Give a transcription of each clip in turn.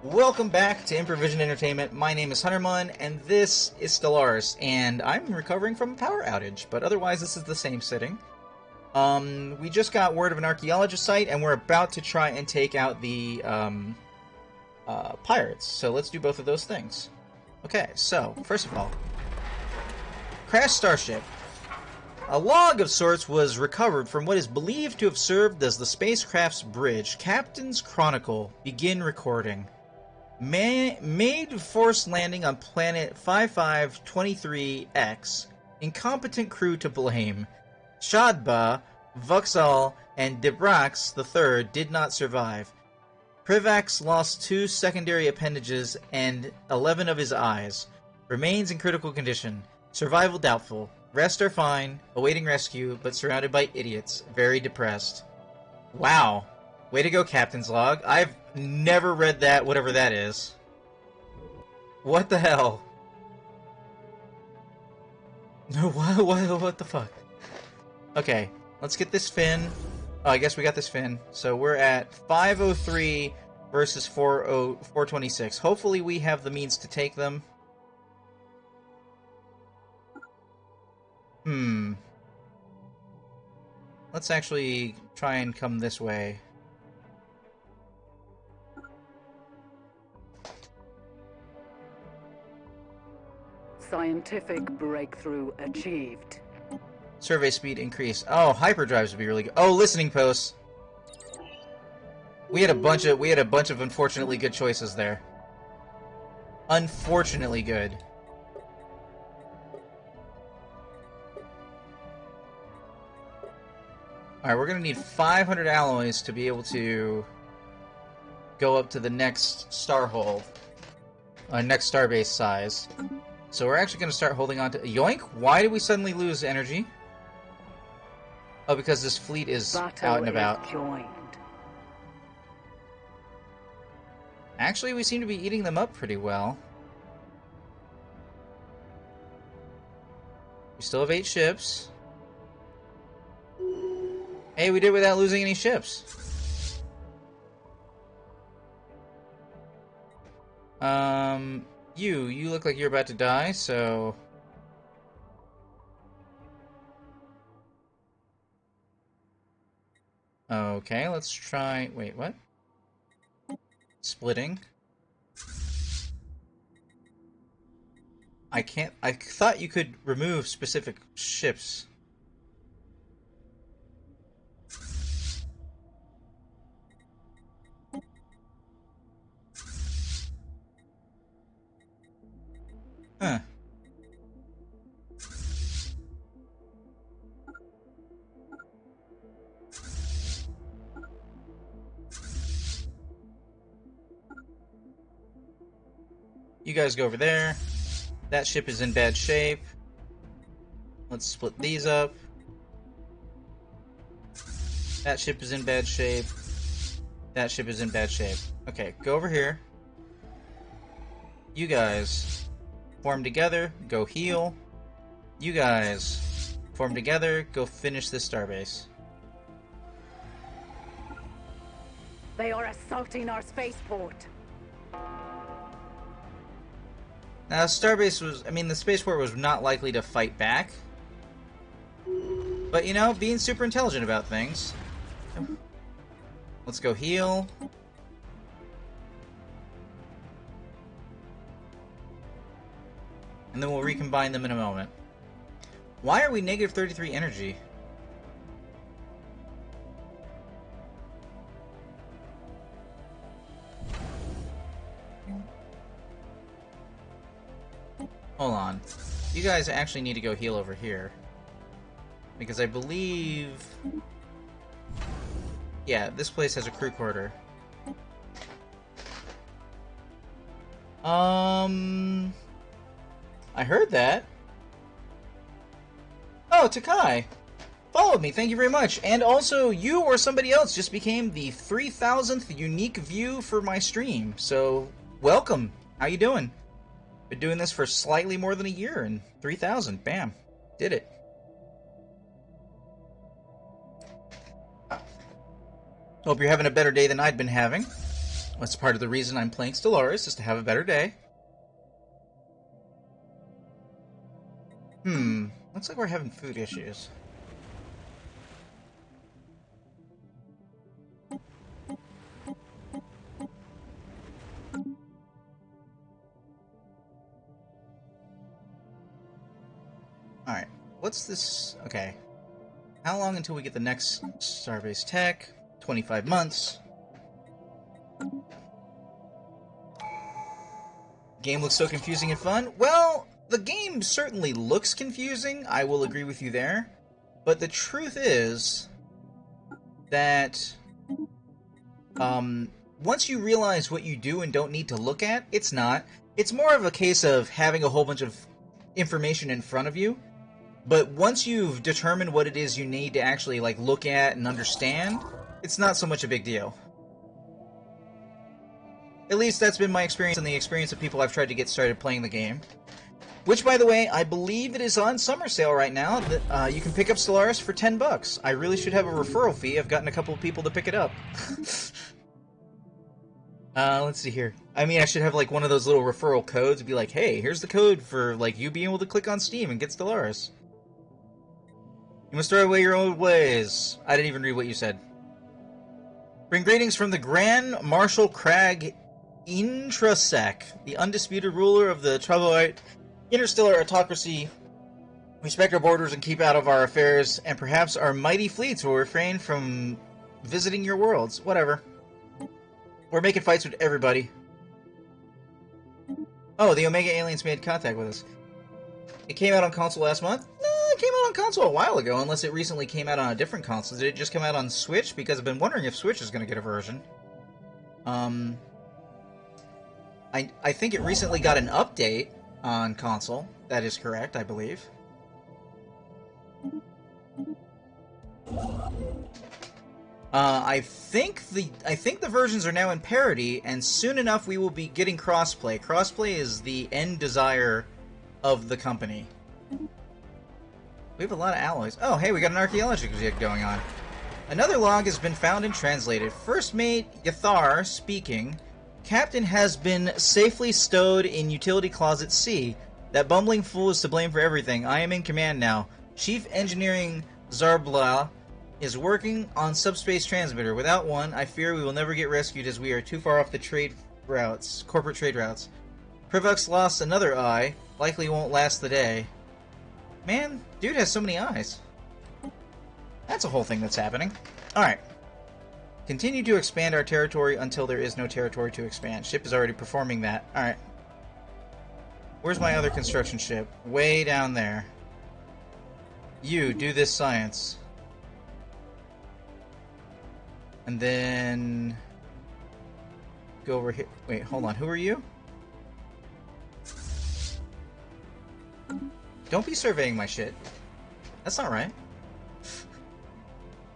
Welcome back to Improvision Entertainment. My name is Huntermun, and this is Stellaris, and I'm recovering from a power outage, but otherwise this is the same sitting. We just got word of an archaeologist site, and we're about to try and take out the, pirates, so let's do both of those things. Okay, so, first of all, Crash Starship. A log of sorts was recovered from what is believed to have served as the spacecraft's bridge. Captain's Chronicle. Begin recording. Made forced landing on planet 5523X. Incompetent crew to blame. Shadba, Vuxal, and Debrax III did not survive. Privax lost 2 secondary appendages and 11 of his eyes. Remains in critical condition. Survival doubtful. Rest are fine. Awaiting rescue, but surrounded by idiots. Very depressed. Wow. Way to go, Captain's Log. I've never read that, whatever that is. What the hell? No, what the fuck? Okay, let's get this fin. Oh, I guess we got this fin. So we're at 503 versus 426. Hopefully we have the means to take them. Let's actually try and come this way. Scientific breakthrough achieved. Survey speed increase. Oh, hyperdrives would be really good. Oh, listening posts. We had a bunch of unfortunately good choices there. Unfortunately good. Alright, we're gonna need 500 alloys to be able to go up to the next star hole. Next starbase size. So we're actually gonna start holding on to... Yoink! Why did we suddenly lose energy? Oh, because this fleet is out and about. Actually, we seem to be eating them up pretty well. We still have 8 ships. Hey, we did it without losing any ships. You look like you're about to die, so... Okay, let's try... Wait, what? Splitting. I can't... I thought you could remove specific ships. Huh. You guys go over there. That ship is in bad shape. Let's split these up. That ship is in bad shape. That ship is in bad shape. Okay, go over here. You guys form together, go heal. You guys form together, go finish this starbase. They are assaulting our spaceport. Now, starbase was... I mean, the spaceport was not likely to fight back. But, you know, being super intelligent about things. Let's go heal. And then we'll recombine them in a moment. Why are we negative 33 energy? Hold on. You guys actually need to go heal over here. Because I believe... Yeah, this place has a crew quarter. I heard that. Oh, Takai! Followed me, thank you very much. And also, you or somebody else just became the 3,000th unique view for my stream. So, welcome. How you doing? Been doing this for slightly more than a year, and 3,000. Bam. Did it. Hope you're having a better day than I'd been having. That's part of the reason I'm playing Stellaris, is to have a better day. Looks like we're having food issues. Alright, what's this? Okay. How long until we get the next Starbase Tech? 25 months. Game looks so confusing and fun. Well, the game certainly looks confusing. I will agree with you there. But the truth is that once you realize what you do and don't need to look at, it's not. It's more of a case of having a whole bunch of information in front of you. But once you've determined what it is you need to actually like look at and understand, it's not so much a big deal. At least that's been my experience and the experience of people I've tried to get started playing the game. Which, by the way, I believe it is on summer sale right now. You can pick up Stellaris for $10. I really should have a referral fee. I've gotten a couple of people to pick it up. Let's see here. I mean, I should have like one of those little referral codes. Be like, hey, here's the code for like you being able to click on Steam and get Stellaris. You must throw away your old ways. I didn't even read what you said. Bring greetings from the Grand Marshal Crag Intrasec, the undisputed ruler of the Travaite interstellar autocracy. Respect our borders and keep out of our affairs, and perhaps our mighty fleets will refrain from visiting your worlds. Whatever. We're making fights with everybody. Oh, the Omega aliens made contact with us. It came out on console last month? No, it came out on console a while ago, unless it recently came out on a different console. Did it just come out on Switch? Because I've been wondering if Switch is going to get a version. I think it recently got an update on console. That is correct, I believe. I think the versions are now in parity, and soon enough we will be getting crossplay. Crossplay is the end desire of the company. We have a lot of alloys. Oh, hey, we got an archaeology dig going on. Another log has been found and translated. First mate Yathar speaking. Captain has been safely stowed in utility closet C. That bumbling fool is to blame for everything. I am in command now. Chief Engineering Zarbla is working on subspace transmitter. Without one, I fear we will never get rescued as we are too far off the corporate trade routes. Privux lost another eye. Likely won't last the day. Man, dude has so many eyes. That's a whole thing that's happening. Alright. Continue to expand our territory until there is no territory to expand. Ship is already performing that. Alright. Where's my other construction ship? Way down there. You, do this science. And then... go over here. Wait, hold on. Who are you? Don't be surveying my shit. That's not right.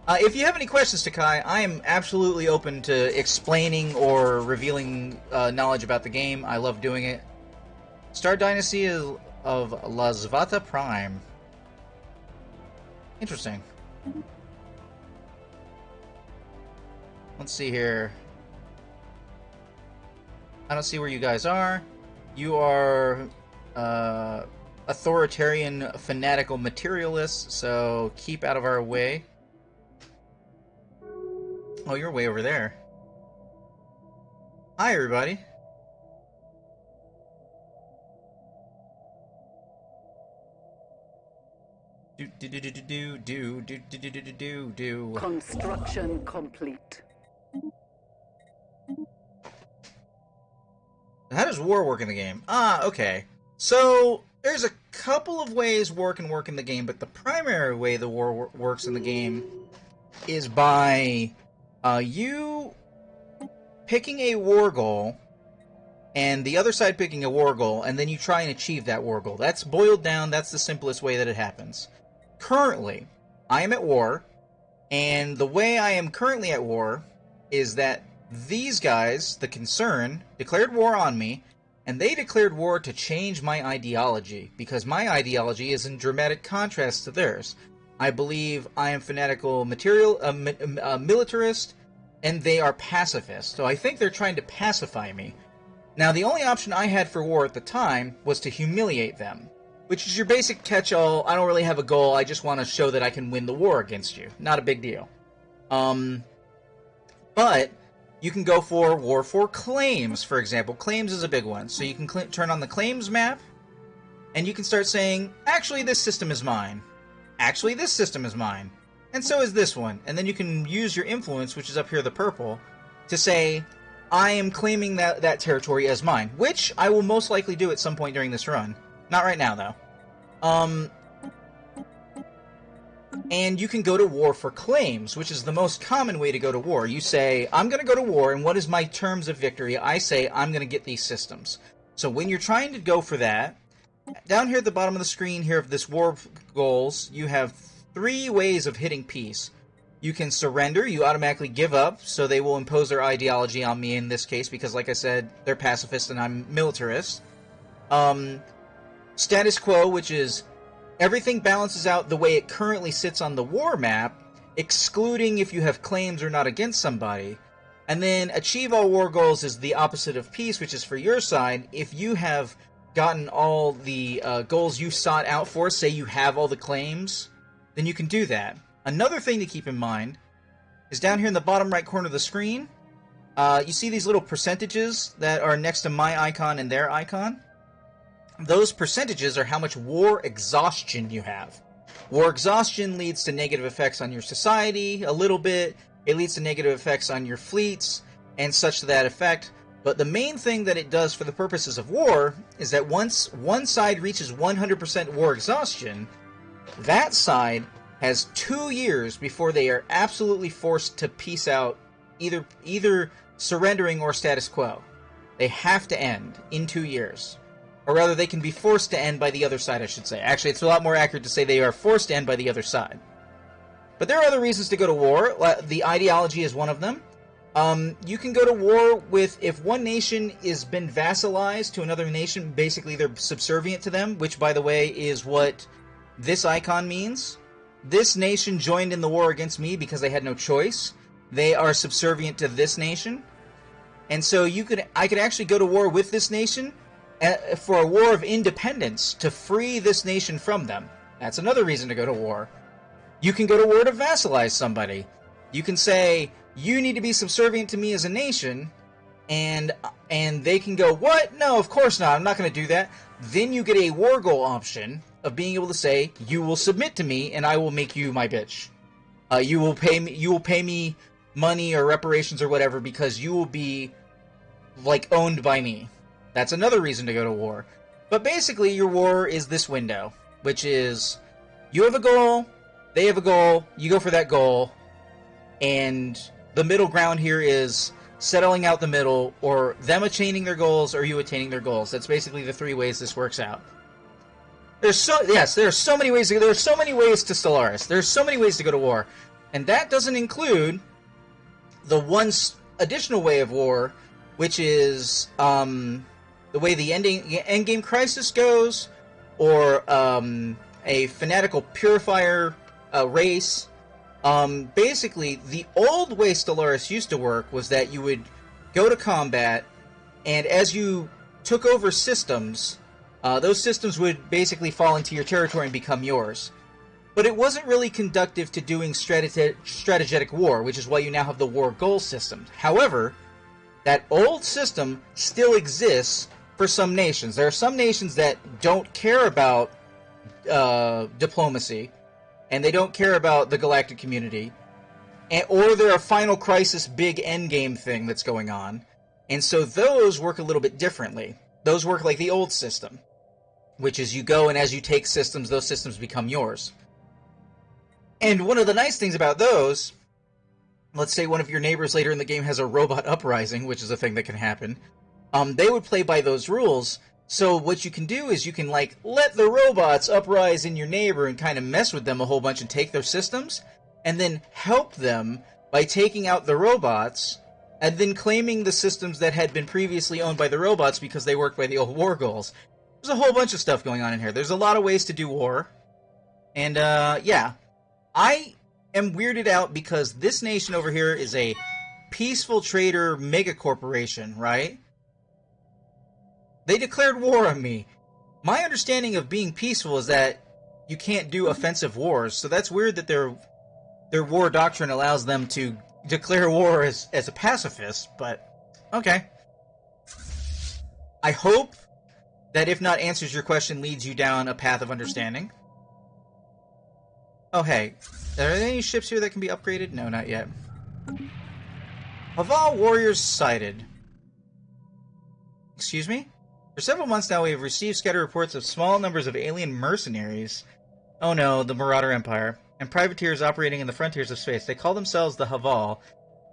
If you have any questions, Takai, I am absolutely open to explaining or revealing knowledge about the game. I love doing it. Star Dynasty of Lazvata Prime. Interesting. Let's see here. I don't see where you guys are. You are authoritarian, fanatical materialists, so keep out of our way. Oh, you're way over there. Hi, everybody. Do. Construction complete. How does war work in the game? Ah, okay. So, there's a couple of ways war can work in the game, but the primary way the war works in the game is by you picking a war goal, and the other side picking a war goal, and then you try and achieve that war goal. That's boiled down, that's the simplest way that it happens. Currently, I am at war, and the way I am currently at war is that these guys, the Concern, declared war on me, and they declared war to change my ideology, because my ideology is in dramatic contrast to theirs. I believe I am fanatical militarist, and they are pacifist. So I think they're trying to pacify me. Now, the only option I had for war at the time was to humiliate them, which is your basic catch-all. I don't really have a goal. I just want to show that I can win the war against you. Not a big deal. But you can go for war for claims, for example. Claims is a big one. So you can turn on the claims map, and you can start saying, actually, this system is mine. Actually, this system is mine. And so is this one. And then you can use your influence, which is up here, the purple, to say, I am claiming that territory as mine, which I will most likely do at some point during this run. Not right now, though. And you can go to war for claims, which is the most common way to go to war. You say, I'm going to go to war, and what is my terms of victory? I say, I'm going to get these systems. So when you're trying to go for that, down here at the bottom of the screen here of this war goals, you have 3 ways of hitting peace. You can surrender, you automatically give up, so they will impose their ideology on me in this case, because like I said, they're pacifist and I'm militarist. Status quo, which is everything balances out the way it currently sits on the war map, excluding if you have claims or not against somebody. And then achieve all war goals is the opposite of peace, which is for your side. If you have gotten all the goals you sought out for, say you have all the claims, then you can do that. Another thing to keep in mind is down here in the bottom right corner of the screen, you see these little percentages that are next to my icon and their icon? Those percentages are how much war exhaustion you have. War exhaustion leads to negative effects on your society a little bit. It leads to negative effects on your fleets and such to that effect. But the main thing that it does for the purposes of war is that once one side reaches 100% war exhaustion, that side has 2 years before they are absolutely forced to peace out, either surrendering or status quo. They have to end in 2 years. Or rather, they can be forced to end by the other side, I should say. Actually, it's a lot more accurate to say they are forced to end by the other side. But there are other reasons to go to war. The ideology is one of them. You can go to war with, if one nation has been vassalized to another nation, basically they're subservient to them, which, by the way, is what this icon means. This nation joined in the war against me because they had no choice. They are subservient to this nation. And so I could actually go to war with this nation for a war of independence to free this nation from them. That's another reason to go to war. You can go to war to vassalize somebody. You can say, you need to be subservient to me as a nation, and they can go, what? No, of course not. I'm not going to do that. Then you get a war goal option of being able to say, you will submit to me, and I will make you my bitch. You will pay me money or reparations or whatever because you will be, like, owned by me. That's another reason to go to war. But basically, your war is this window, which is, you have a goal, they have a goal, you go for that goal, and the middle ground here is settling out the middle, or them attaining their goals, or you attaining their goals. That's basically the 3 ways this works out. There are so many ways to Stellaris. There's so many ways to go to war. And that doesn't include the one additional way of war, which is the way the endgame crisis goes, or a fanatical purifier race. Basically, the old way Stellaris used to work was that you would go to combat, and as you took over systems, those systems would basically fall into your territory and become yours. But it wasn't really conducive to doing strategic war, which is why you now have the war goal system. However, that old system still exists for some nations. There are some nations that don't care about diplomacy, and they don't care about the galactic community, or there are Final Crisis big endgame thing that's going on, and so those work a little bit differently. Those work like the old system, which is you go and as you take systems, those systems become yours. And one of the nice things about those, let's say one of your neighbors later in the game has a robot uprising, which is a thing that can happen, they would play by those rules. So what you can do is you can, like, let the robots uprise in your neighbor and kind of mess with them a whole bunch and take their systems, and then help them by taking out the robots, and then claiming the systems that had been previously owned by the robots because they worked by the old war goals. There's a whole bunch of stuff going on in here. There's a lot of ways to do war. And, yeah. I am weirded out because this nation over here is a peaceful trader mega corporation, right? They declared war on me. My understanding of being peaceful is that you can't do offensive wars, so that's weird that their war doctrine allows them to declare war as a pacifist, but okay. I hope that if not answers your question leads you down a path of understanding. Oh hey, are there any ships here that can be upgraded? No, not yet. Haval warriors sighted. Excuse me? For several months now we have received scattered reports of small numbers of alien mercenaries. Oh no, the Marauder Empire. And privateers operating in the frontiers of space. They call themselves the Haval,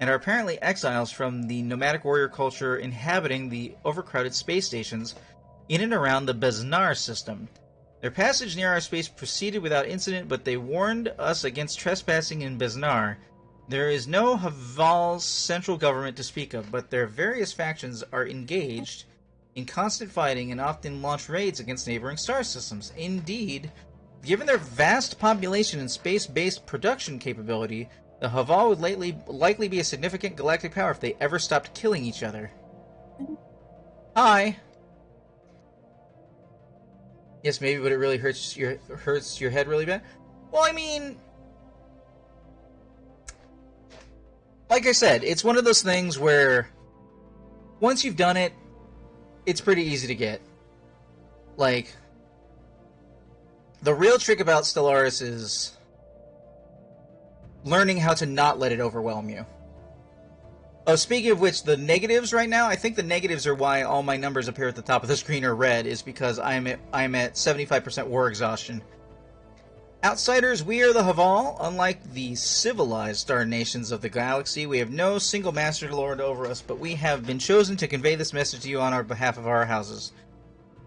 and are apparently exiles from the nomadic warrior culture inhabiting the overcrowded space stations in and around the Beznar system. Their passage near our space proceeded without incident, but they warned us against trespassing in Beznar. There is no Haval's central government to speak of, but their various factions are engaged in constant fighting and often launch raids against neighboring star systems. Indeed, given their vast population and space-based production capability, the Haval would likely be a significant galactic power if they ever stopped killing each other. Hi! Yes, maybe, but it really hurts your head really bad? Well, I mean, like I said, it's one of those things where once you've done it, it's pretty easy to get. Like, the real trick about Stellaris is learning how to not let it overwhelm you. Oh, speaking of which, the negatives right now, I think the negatives are why all my numbers appear at the top of the screen are red, is because I'm at 75% war exhaustion. Outsiders, we are the Haval. Unlike the civilized star nations of the galaxy, we have no single master lord over us, but we have been chosen to convey this message to you on our behalf of our houses.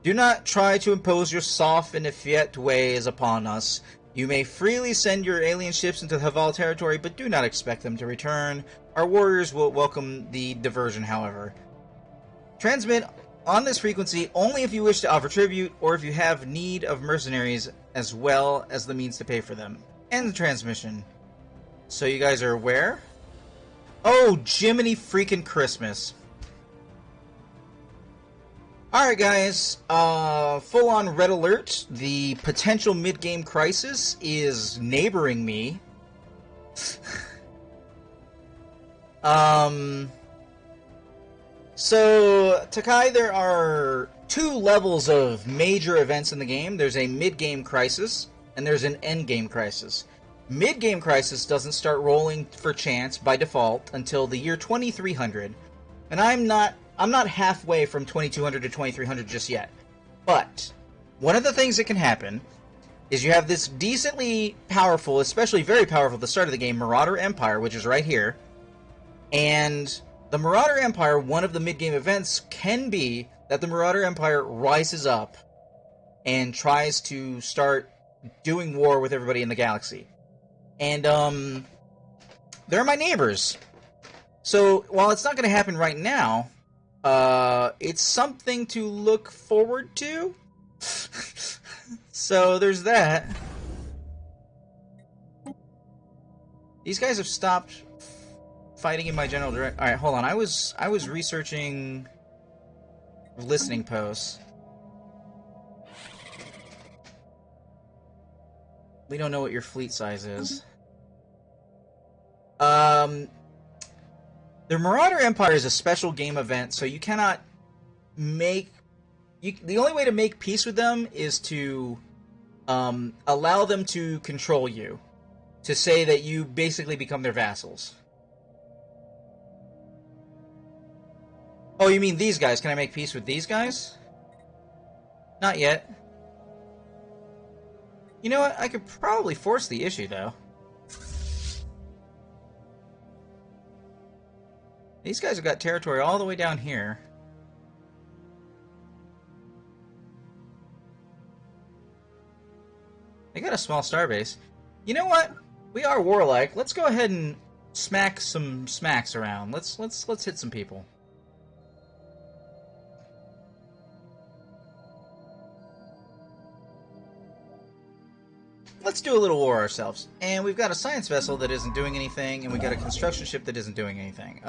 Do not try to impose your soft and effete ways upon us. You may freely send your alien ships into Haval territory, but do not expect them to return. Our warriors will welcome the diversion, however. Transmit on this frequency only if you wish to offer tribute, or if you have need of mercenaries, as well as the means to pay for them. End the transmission. So you guys are where? Oh, Jiminy freaking Christmas. Alright guys, full-on red alert. The potential mid-game crisis is neighboring me. So, Takai, there are two levels of major events in the game. There's a mid-game crisis, and there's an end-game crisis. Mid-game crisis doesn't start rolling for chance by default until the year 2300. And I'm not halfway from 2200 to 2300 just yet. But one of the things that can happen is you have this decently powerful, especially very powerful at the start of the game, Marauder Empire, which is right here. And the Marauder Empire, one of the mid-game events can be that the Marauder Empire rises up and tries to start doing war with everybody in the galaxy. And they're my neighbors. So while it's not going to happen right now, it's something to look forward to. So there's that. These guys have stopped fighting in my general direction. All right, hold on. I was researching listening posts. We don't know what your fleet size is. The Marauder Empire is a special game event, so you cannot make... the only way to make peace with them is to allow them to control you. To say that you basically become their vassals. Oh, you mean these guys? Can I make peace with these guys? Not yet. You know what? I could probably force the issue, though. These guys have got territory all the way down here. They got a small starbase. You know what? We are warlike. Let's go ahead and smack some smacks around. Let's hit some people. let's do a little war ourselves. And we've got a science vessel that isn't doing anything, and we've got a construction ship that isn't doing anything.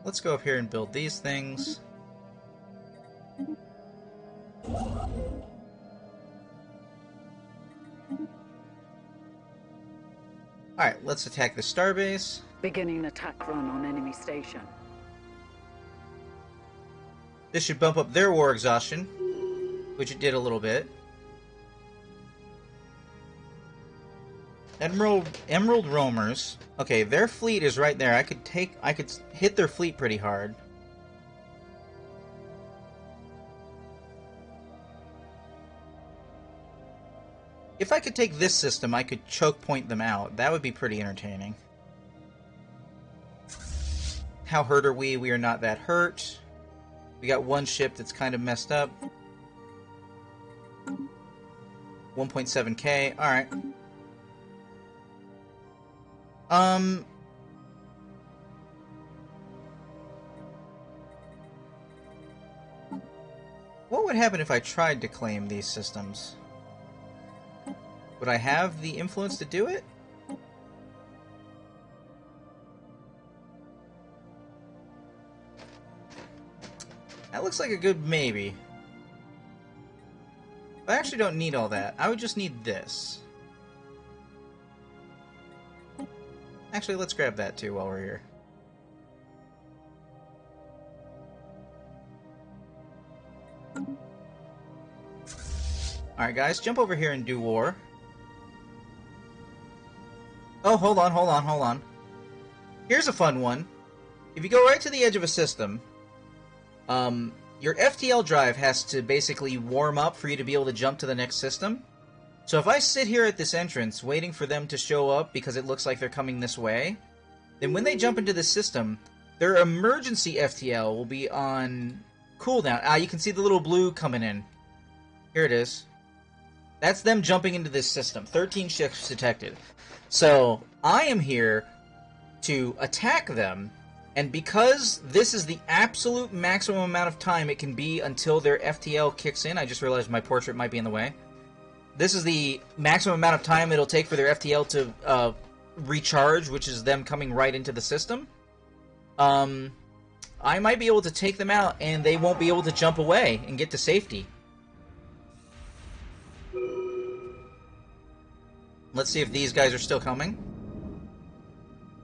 Let's go up here and build these things. Alright, let's attack the starbase. Beginning attack run on enemy station. This should bump up their war exhaustion, which it did a little bit. Emerald roamers. Okay, their fleet is right there. I could hit their fleet pretty hard. If I could take this system, I could choke point them out. That would be pretty entertaining. How hurt are we? We are not that hurt. We got one ship that's kind of messed up. 1.7k. Alright. What would happen if I tried to claim these systems? Would I have the influence to do it? That looks like a good maybe. I actually don't need all that. I would just need this. Actually, let's grab that too while we're here. Alright guys, jump over here and do war. Oh, hold on. Here's a fun one. If you go right to the edge of a system, your FTL drive has to basically warm up for you to be able to jump to the next system. So if I sit here at this entrance waiting for them to show up because it looks like they're coming this way, then when they jump into this system, their emergency FTL will be on cooldown. Ah, you can see the little blue coming in. Here it is. That's them jumping into this system. 13 ships detected. So I am here to attack them, and because this is the absolute maximum amount of time it can be until their FTL kicks in, I just realized my portrait might be in the way. This is the maximum amount of time it'll take for their FTL to recharge, which is them coming right into the system. I might be able to take them out, and they won't be able to jump away and get to safety. Let's see if these guys are still coming.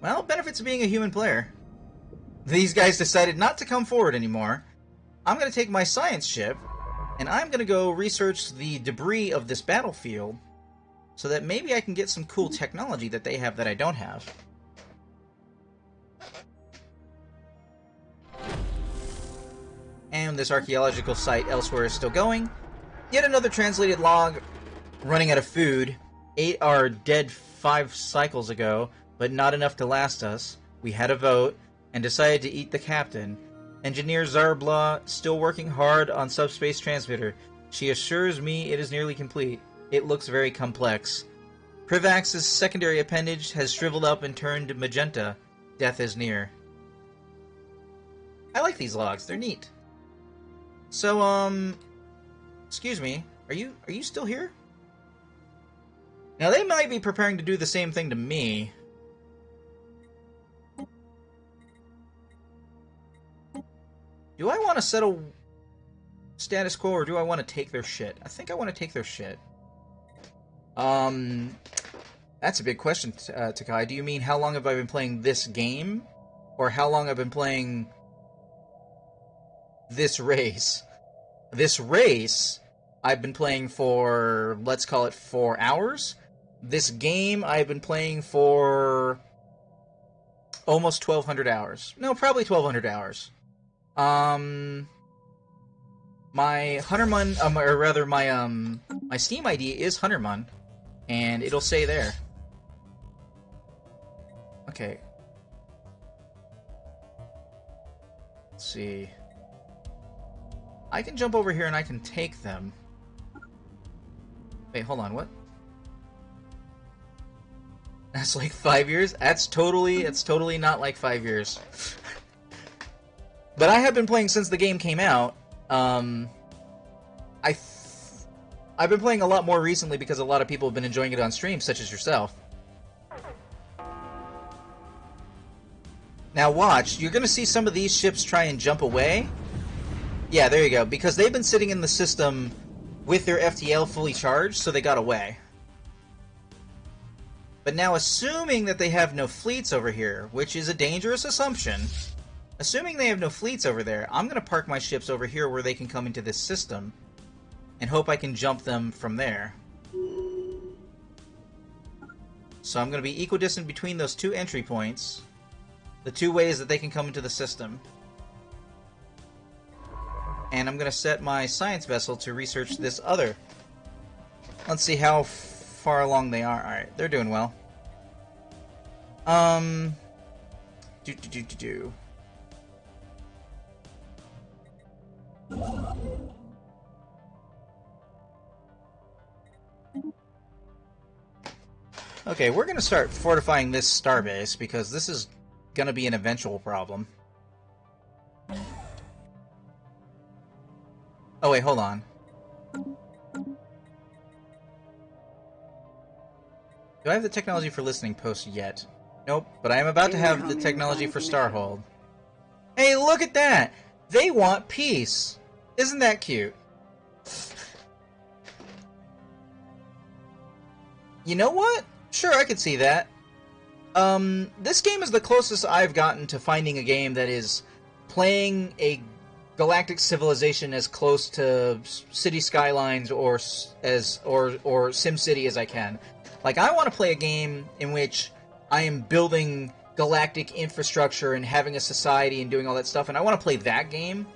Well, benefits of being a human player. These guys decided not to come forward anymore. I'm going to take my science ship, and I'm going to go research the debris of this battlefield so that maybe I can get some cool technology that they have that I don't have. And this archaeological site elsewhere is still going. Yet another translated log running out of food. 8 are dead 5 cycles ago, but not enough to last us. We had a vote and decided to eat the captain. Engineer Zarbla still working hard on subspace transmitter. She assures me it is nearly complete. It looks very complex. Privax's secondary appendage has shriveled up and turned magenta. Death is near. I like these logs. They're neat. So, excuse me. Are you still here? Now, they might be preparing to do the same thing to me. Do I want to settle status quo, or do I want to take their shit? I think I want to take their shit. That's a big question, Takai. Do you mean how long have I been playing this game? Or how long I've been playing this race? This race, I've been playing for, let's call it 4 hours. This game, I've been playing for almost 1,200 hours. No, probably 1,200 hours. My Hunterman, or rather my Steam ID is Hunterman, and it'll say there. Okay. Let's see. I can jump over here and I can take them. Wait, hold on, what? That's like 5 years? It's totally not like 5 years. But I have been playing since the game came out. I've been playing a lot more recently because a lot of people have been enjoying it on stream, such as yourself. Now watch, you're going to see some of these ships try and jump away. Yeah, there you go. Because they've been sitting in the system with their FTL fully charged, so they got away. But now, assuming that they have no fleets over here, which is a dangerous assumption, assuming they have no fleets over there, I'm going to park my ships over here where they can come into this system and hope I can jump them from there. So I'm going to be equidistant between those two entry points, the two ways that they can come into the system. And I'm going to set my science vessel to research this other. Let's see how far along they are. Alright, they're doing well. Okay, we're going to start fortifying this starbase because this is going to be an eventual problem. Oh wait, hold on. Do I have the technology for listening posts yet? Nope, but I am about to have the technology for Starhold. Hey, look at that! They want peace! Isn't that cute? You know what? Sure, I could see that. This game is the closest I've gotten to finding a game that is playing a galactic civilization as close to City Skylines or SimCity as I can. Like, I want to play a game in which I am building galactic infrastructure and having a society and doing all that stuff, and I want to play that game,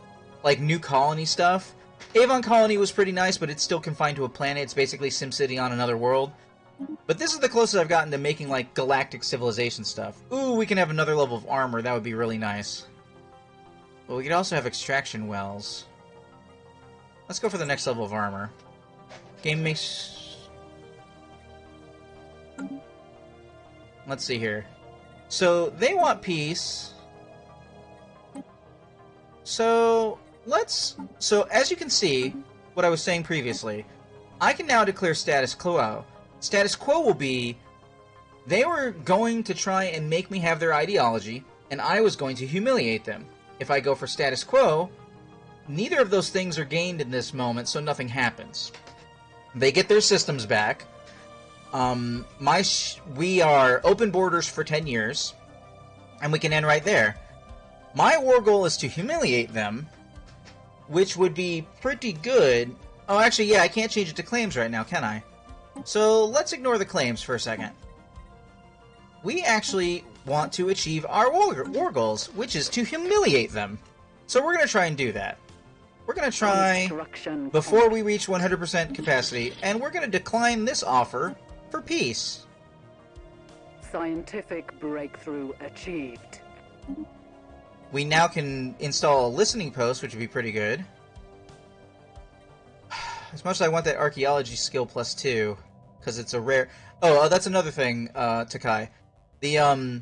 like New Colony stuff. Avon Colony was pretty nice, but it's still confined to a planet. It's basically SimCity on another world. But this is the closest I've gotten to making, like, galactic civilization stuff. Ooh, we can have another level of armor. That would be really nice. But we could also have extraction wells. Let's go for the next level of armor. Game makes... Let's see here. So, they want peace. So, as you can see, what I was saying previously, I can now declare status quo. Status quo will be, they were going to try and make me have their ideology, and I was going to humiliate them. If I go for status quo, neither of those things are gained in this moment, so nothing happens. They get their systems back. We are open borders for 10 years, and we can end right there. My war goal is to humiliate them, which would be pretty good. Oh, actually, yeah, I can't change it to claims right now, can I? So, let's ignore the claims for a second. We actually want to achieve our war goals, which is to humiliate them. So we're going to try and do that. We're going to try before we reach 100% capacity, and we're going to decline this offer for peace. Scientific breakthrough achieved. We now can install a listening post, which would be pretty good. As much as I want that archaeology skill +2, because it's a rare... Oh, that's another thing, Takai. The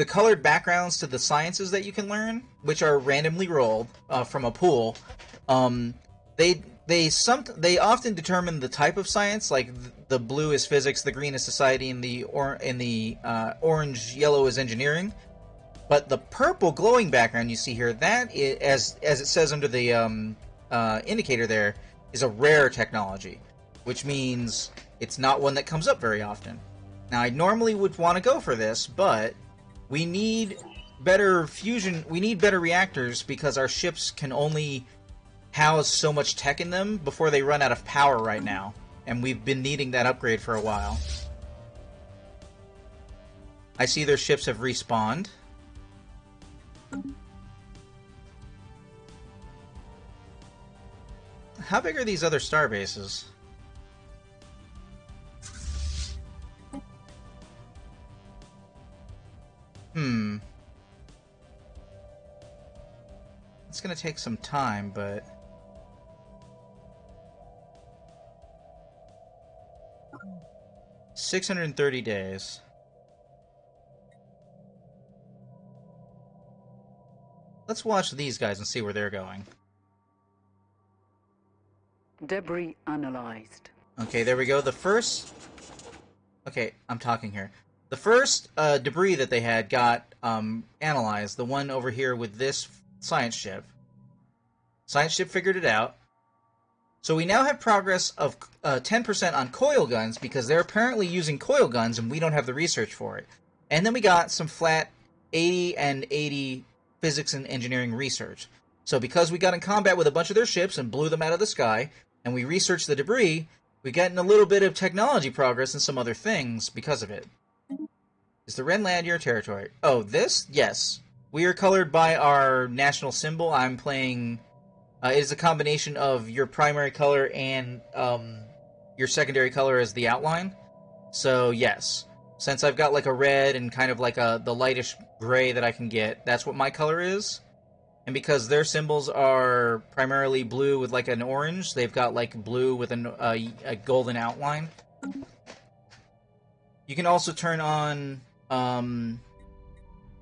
colored backgrounds to the sciences that you can learn, which are randomly rolled from a pool, they often determine the type of science. Like the blue is physics, the green is society, and the orange yellow is engineering. But the purple glowing background you see here, that is, as it says under the indicator there, is a rare technology, which means it's not one that comes up very often. Now, I normally would want to go for this, but we need better fusion. We need better reactors because our ships can only house so much tech in them before they run out of power right now, and we've been needing that upgrade for a while. I see their ships have respawned. How big are these other star bases? It's gonna take some time, but... $630 days. Let's watch these guys and see where they're going. Debris analyzed. Okay, there we go. The first... Okay, I'm talking here. The first debris that they had got analyzed. The one over here with this science ship. Science ship figured it out. So we now have progress of 10% on coil guns because they're apparently using coil guns and we don't have the research for it. And then we got some flat 80 and 80 physics and engineering research. So because we got in combat with a bunch of their ships and blew them out of the sky, and we researched the debris, we got in a little bit of technology progress and some other things because of it. Is the red land your territory? Oh, this? Yes. We are colored by our national symbol. I'm playing... it is a combination of your primary color and your secondary color as the outline. So, yes. Since I've got like a red and kind of like the lightish gray that I can get, that's what my color is. And because their symbols are primarily blue with like an orange, they've got like blue with a golden outline. You can also turn on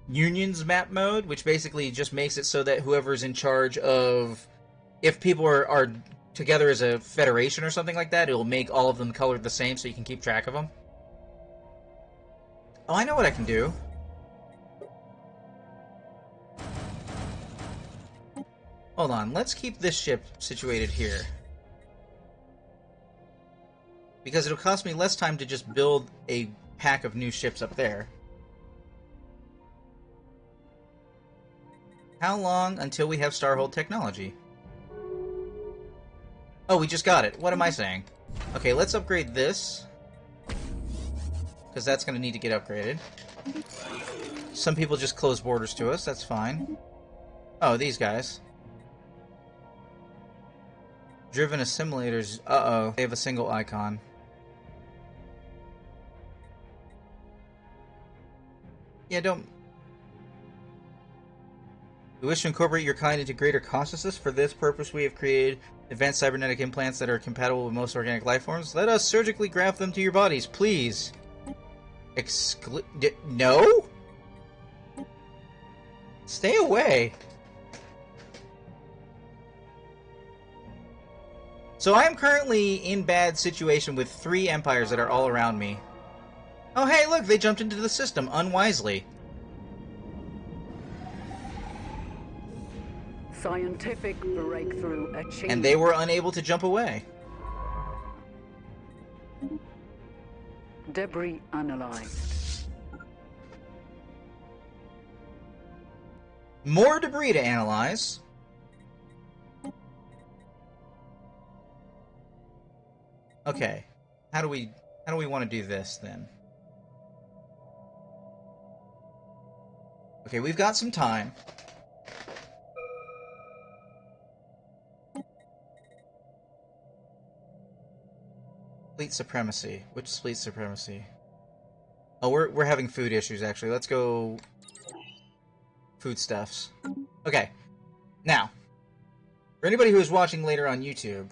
Unions map mode, which basically just makes it so that whoever's in charge of... If people are together as a federation or something like that, it'll make all of them colored the same so you can keep track of them. Oh, I know what I can do. Hold on, let's keep this ship situated here. Because it'll cost me less time to just build a pack of new ships up there. How long until we have Starhold technology? Oh, we just got it. What am I saying? Okay, let's upgrade this. Because that's going to need to get upgraded. Some people just close borders to us. That's fine. Oh, these guys. Driven assimilators. Uh-oh. They have a single icon. Yeah, don't... We wish to incorporate your kind into greater consciousness. For this purpose, we have created advanced cybernetic implants that are compatible with most organic life forms. Let us surgically graft them to your bodies, please. No? Stay away. So I am currently in bad situation with 3 empires that are all around me. Oh hey, look, they jumped into the system unwisely. Scientific breakthrough achieved. And they were unable to jump away. Debris analyzed. More debris to analyze. Okay. How do we want to do this then? Okay, we've got some time. Fleet supremacy. Which is fleet supremacy? Oh, we're having food issues actually. Let's go foodstuffs. Okay. Now, for anybody who is watching later on YouTube,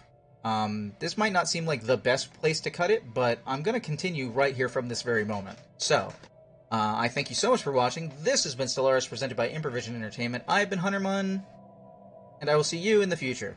this might not seem like the best place to cut it, but I'm going to continue right here from this very moment. So, I thank you so much for watching. This has been Stellaris, presented by Improvision Entertainment. I've been Huntermun, and I will see you in the future.